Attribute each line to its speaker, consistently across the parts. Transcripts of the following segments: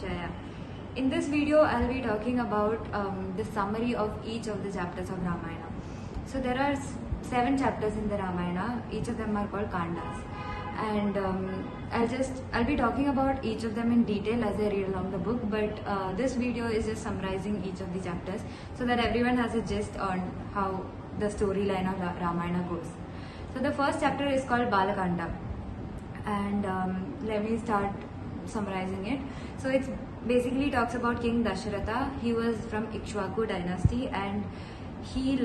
Speaker 1: Shaya. In this video, I'll be talking about the summary of each of the chapters of Ramayana. So there are 7 chapters in the Ramayana. Each of them are called Kandas, and I'll be talking about each of them in detail as I read along the book. But this video is just summarizing each of the chapters so that everyone has a gist on how the storyline of Ramayana goes. So the first chapter is called Balakanda, and let me start summarizing it. So it basically talks about King Dasharatha. He was from Ikshvaku dynasty, and he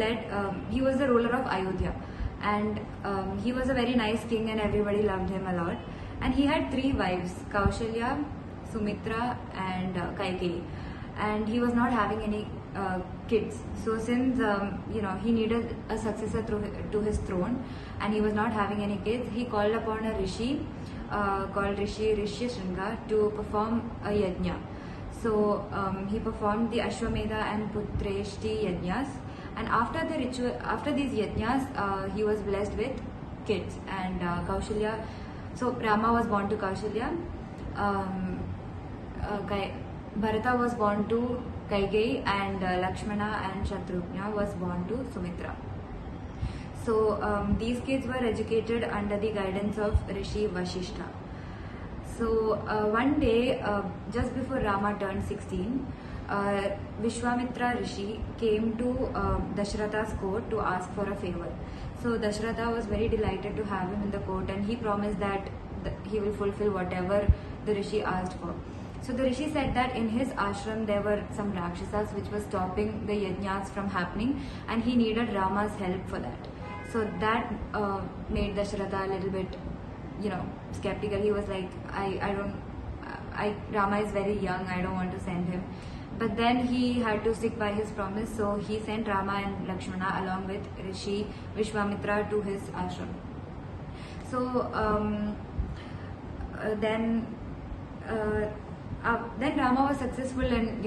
Speaker 1: was the ruler of Ayodhya, and he was a very nice king and everybody loved him a lot. And he had 3 wives, Kaushalya, Sumitra and Kaikeyi, and he was not having any kids. So since he needed a successor to his throne and he was not having any kids, he called upon a rishi called Rishyashringa to perform a yajna. So he performed the Ashwamedha and Putreshti yajnas, and after these yajnas, he was blessed with kids. And Kaushalya, so Rama was born to Kaushalya, Bharata was born to Kaikeyi, and Lakshmana and Shatrughna was born to Sumitra. So these kids were educated under the guidance of Rishi Vashishta. So one day, just before Rama turned 16, Vishwamitra Rishi came to Dasharatha's court to ask for a favor. So Dasharatha was very delighted to have him in the court, and he promised that he will fulfill whatever the Rishi asked for. So the Rishi said that in his ashram there were some Rakshasas which were stopping the yajnas from happening, and he needed Rama's help for that. So that made Dasharatha a little bit, skeptical. He was like, Rama is very young, I don't want to send him. But then he had to stick by his promise, so he sent Rama and Lakshmana along with Rishi Vishwamitra to his ashram. So then Rama was successful in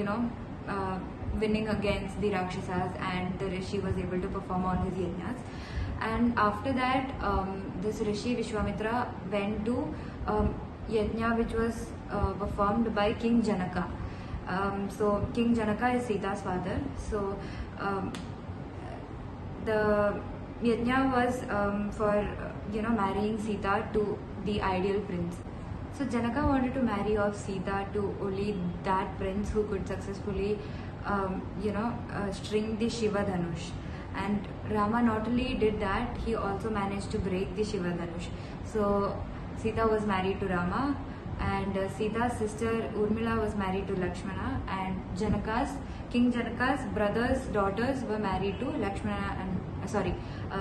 Speaker 1: winning against the Rakshasas, and the Rishi was able to perform all his yajnas. And after that, this Rishi Vishwamitra went to yajna which was performed by King Janaka. So King Janaka is Sita's father. So the yajna was for marrying Sita to the ideal prince. So Janaka wanted to marry off Sita to only that prince who could successfully string the Shiva Dhanush. And Rama not only did that, he also managed to break the Shiva Dhanush. So Sita was married to Rama, and Sita's sister Urmila was married to Lakshmana, and King Janaka's daughters were married to Lakshmana and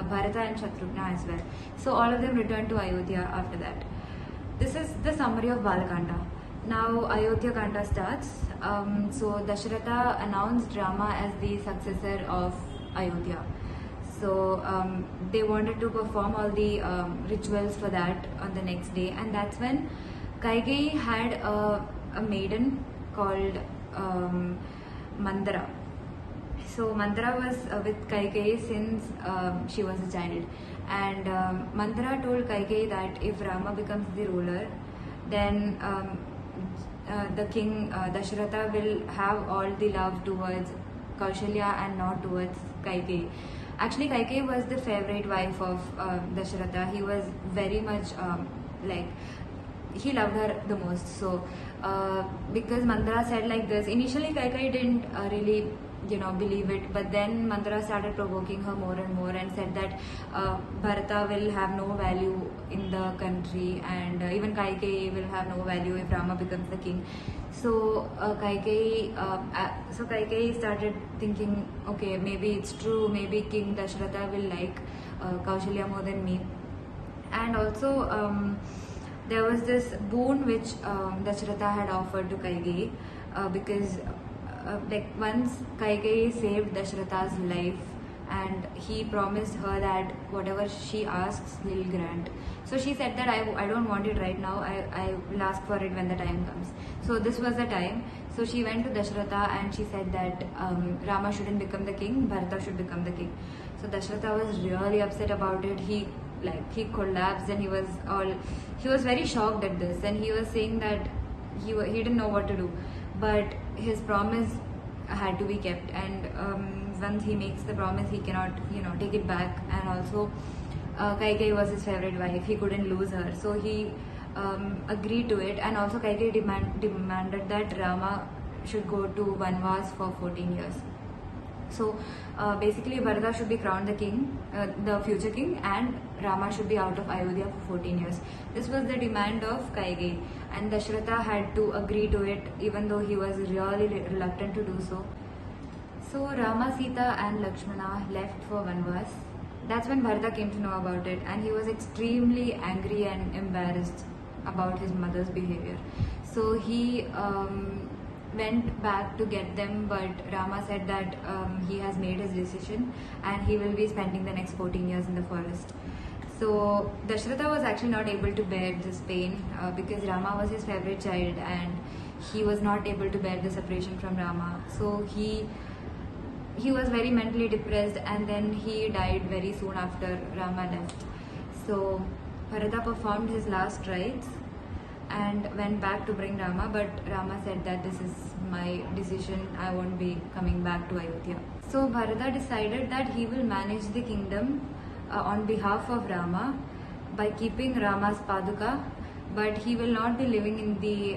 Speaker 1: Bharata and Shatrughna as well. So all of them returned to Ayodhya after that. This is the summary of Balakanda. Now Ayodhya Kanda starts. So Dasharatha announced Rama as the successor of Ayodhya. So they wanted to perform all the rituals for that on the next day, and that's when Kaikeyi had a maiden called Mandara. So Mandara was with Kaikeyi since she was a child, and Mandara told Kaikeyi that if Rama becomes the ruler, then the king Dasharatha will have all the love towards Kaushalya and not towards Kaikeyi. Actually, Kaikeyi was the favorite wife of Dasharatha. He was very much he loved her the most. So because Mandara said like this, initially Kaikeyi didn't really believe it, but then Mandara started provoking her more and more and said that Bharata will have no value in the country, and even Kaikeyi will have no value if Rama becomes the king. So Kaikeyi started thinking, okay, maybe it's true, maybe King Dasharatha will like Kaushalya more than me. And also there was this boon which Dasharatha had offered to Kaikeyi because once Kaikeyi saved Dasharatha's life, and he promised her that whatever she asks, he'll grant. So she said that I don't want it right now, I will ask for it when the time comes. So this was the time. So she went to Dasharatha and she said that Rama shouldn't become the king, Bharata should become the king. So Dasharatha was really upset about it. He collapsed, and he was very shocked at this, and he was saying that he didn't know what to do, but his promise had to be kept. And once he makes the promise, he cannot take it back. And also, Kaikeyi was his favorite wife. He couldn't lose her, so he agreed to it. And also, Kaikeyi demanded that Rama should go to Vanvas for 14 years. So basically, Bharata should be crowned the king, the future king, and Rama should be out of Ayodhya for 14 years. This was the demand of Kaikeyi, and Dashratha had to agree to it, even though he was really reluctant to do so. So Rama, Sita, and Lakshmana left for Vanvas. That's when Bharata came to know about it, and he was extremely angry and embarrassed about his mother's behavior. So he went back to get them, but Rama said that he has made his decision and he will be spending the next 14 years in the forest. So Dashratha was actually not able to bear this pain because Rama was his favorite child and he was not able to bear the separation from Rama. So he was very mentally depressed, and then he died very soon after Rama left. So Bharata performed his last rites and went back to bring Rama, but Rama said that this is my decision, I won't be coming back to Ayodhya. So Bharata decided that he will manage the kingdom on behalf of Rama by keeping Rama's Paduka, but he will not be living in the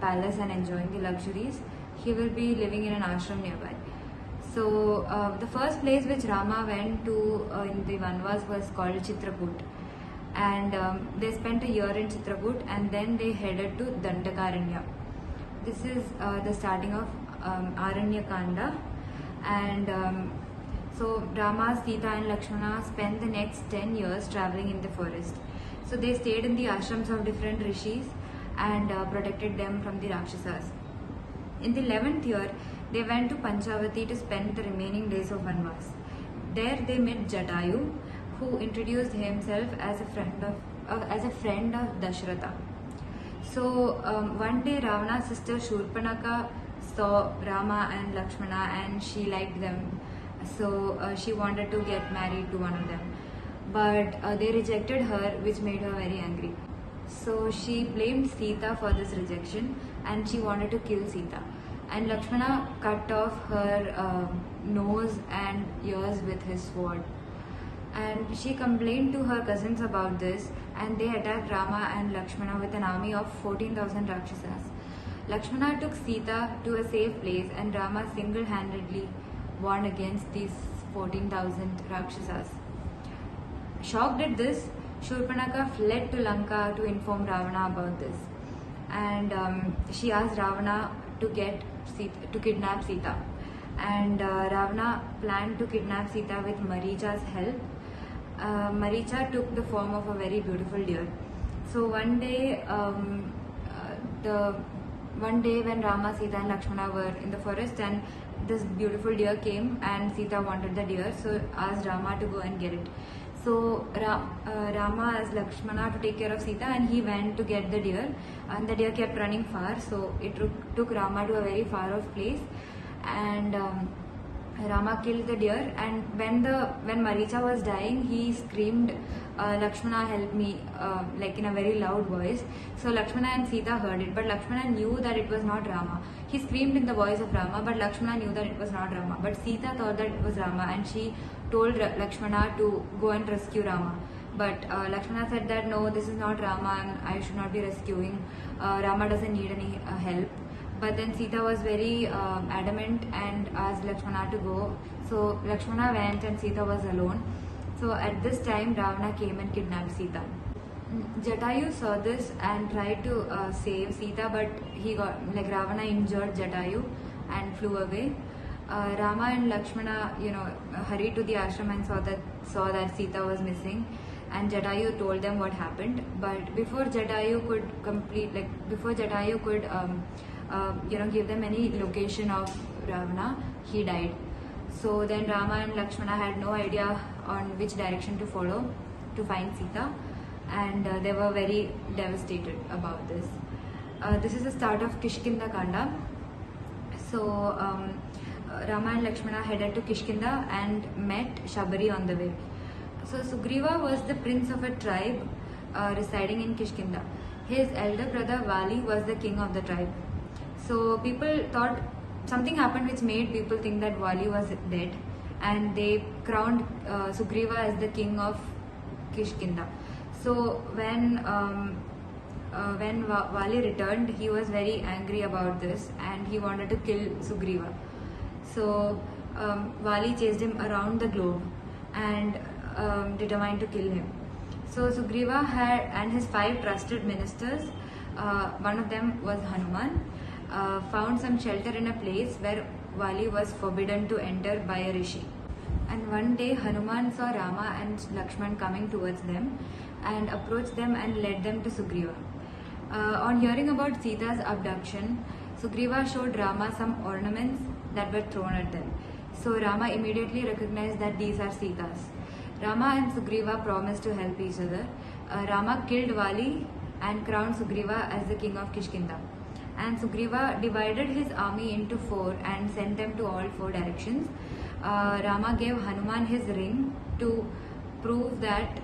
Speaker 1: palace and enjoying the luxuries. He will be living in an ashram nearby. So the first place which Rama went to in the Vanvas was called Chitrakoot. And they spent a year in Chitrakoot, and then they headed to Dandakaranya. This is the starting of Aranya Kanda. And so Rama, Sita, and Lakshmana spent the next 10 years traveling in the forest. So they stayed in the ashrams of different rishis and protected them from the Rakshasas. In the 11th year, they went to Panchavati to spend the remaining days of Vanvas. There they met Jatayu, who introduced himself as a friend of Dashratha. So one day Ravana's sister Shurpanaka saw Rama and Lakshmana and she liked them. So she wanted to get married to one of them. But they rejected her, which made her very angry. So she blamed Sita for this rejection and she wanted to kill Sita. And Lakshmana cut off her nose and ears with his sword. And she complained to her cousins about this, and they attacked Rama and Lakshmana with an army of 14,000 Rakshasas. Lakshmana took Sita to a safe place, and Rama single-handedly won against these 14,000 Rakshasas. Shocked at this, Shurpanaka fled to Lanka to inform Ravana about this. And she asked Ravana to kidnap Sita. And Ravana planned to kidnap Sita with Maricha's help. Maricha took the form of a very beautiful deer. So one day when Rama, Sita and Lakshmana were in the forest, and this beautiful deer came and Sita wanted the deer, so asked Rama to go and get it. So Rama asked Lakshmana to take care of Sita, and he went to get the deer, and the deer kept running far, so it took Rama to a very far off place, and Rama killed the deer. And when Maricha was dying, he screamed, Lakshmana, help me, like in a very loud voice. So Lakshmana and Sita heard it, but Lakshmana knew that it was not Rama. He screamed in the voice of Rama, but Lakshmana knew that it was not Rama. But Sita thought that it was Rama, and she told Lakshmana to go and rescue Rama. But Lakshmana said that no, this is not Rama and I should not be rescuing. Rama doesn't need any help. But then Sita was very adamant and asked Lakshmana to go. So Lakshmana went and Sita was alone. So at this time Ravana came and kidnapped Sita. Jatayu saw this and tried to save Sita, but Ravana injured Jatayu and flew away. Rama and Lakshmana, hurried to the ashram and saw that Sita was missing, and Jatayu told them what happened. But before Jatayu could give them any location of Ravana, he died. So then Rama and Lakshmana had no idea on which direction to follow to find Sita, and they were very devastated about this. This is the start of Kishkinda Kanda. So Rama and Lakshmana headed to Kishkinda and met Shabari on the way. So Sugriva was the prince of a tribe residing in Kishkinda. his elder brother Vali was the king of the tribe. So people thought something happened which made people think that Vali was dead, and they crowned Sugriva as the king of Kishkinda. So when Vali returned, he was very angry about this and he wanted to kill Sugriva. So Vali chased him around the globe and determined to kill him. So Sugriva had and his 5 trusted ministers, one of them was Hanuman, found some shelter in a place where Vali was forbidden to enter by a rishi. And one day Hanuman saw Rama and Lakshman coming towards them and approached them and led them to Sugriva. On hearing about Sita's abduction, Sugriva showed Rama some ornaments that were thrown at them. So Rama immediately recognized that these are Sita's. Rama and Sugriva promised to help each other. Rama killed Vali and crowned Sugriva as the king of Kishkinda. And Sugriva divided his army into 4 and sent them to all 4 directions. Rama gave Hanuman his ring to prove that,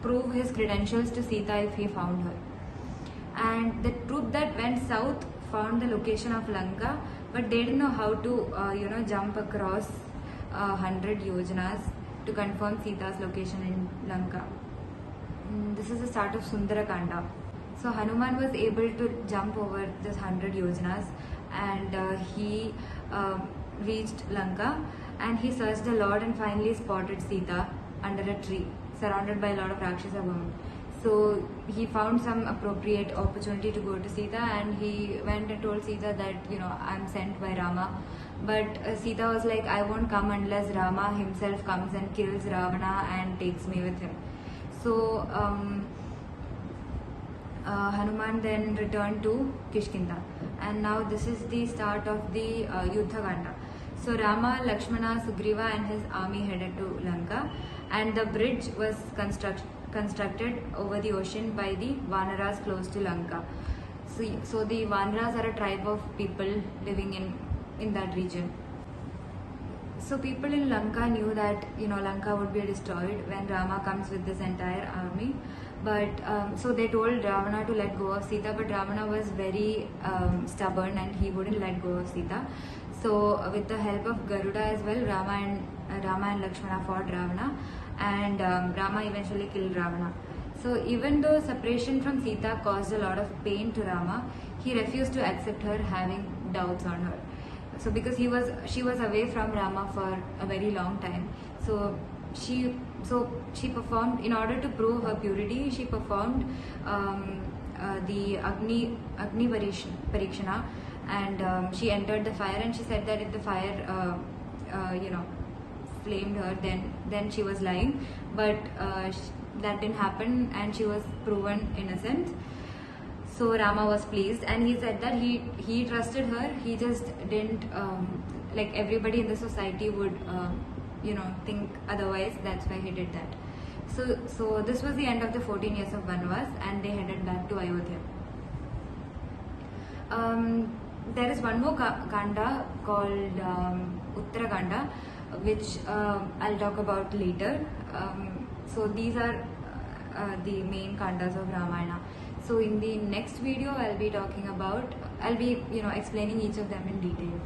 Speaker 1: prove his credentials to Sita if he found her. And the troop that went south found the location of Lanka, but they didn't know how to, jump across 100 yojanas to confirm Sita's location in Lanka. This is the start of Sundarakanda. So Hanuman was able to jump over this 100 yojanas, and he reached Lanka, and he searched the Lord and finally spotted Sita under a tree surrounded by a lot of Rakshasa women. So he found some appropriate opportunity to go to Sita, and he went and told Sita that, I'm sent by Rama. But Sita was like, I won't come unless Rama himself comes and kills Ravana and takes me with him. So Hanuman then returned to Kishkinda, and now this is the start of the Yuddha Kanda. So Rama, Lakshmana, Sugriva and his army headed to Lanka, and the bridge was constructed over the ocean by the Vanaras close to Lanka. So the Vanaras are a tribe of people living in that region. So people in Lanka knew that Lanka would be destroyed when Rama comes with this entire army. But so they told Ravana to let go of Sita, but Ravana was very stubborn and he wouldn't let go of Sita. So with the help of Garuda as well, Rama and Lakshmana fought Ravana, and Rama eventually killed Ravana. So even though separation from Sita caused a lot of pain to Rama, he refused to accept her having doubts on her. So because she was away from Rama for a very long time, so she performed, in order to prove her purity, she performed the Agni Parikshana, and she entered the fire, and she said that if the fire flamed her, then she was lying, but that didn't happen and she was proven innocent. So Rama was pleased, and he said that he trusted her. He just didn't like everybody in the society would think otherwise. That's why he did that. So this was the end of the 14 years of Vanvas, and they headed back to Ayodhya. There is one more kanda called Uttarakanda, which I'll talk about later. So these are the main kandas of Ramayana. So in the next video, I'll be explaining each of them in detail.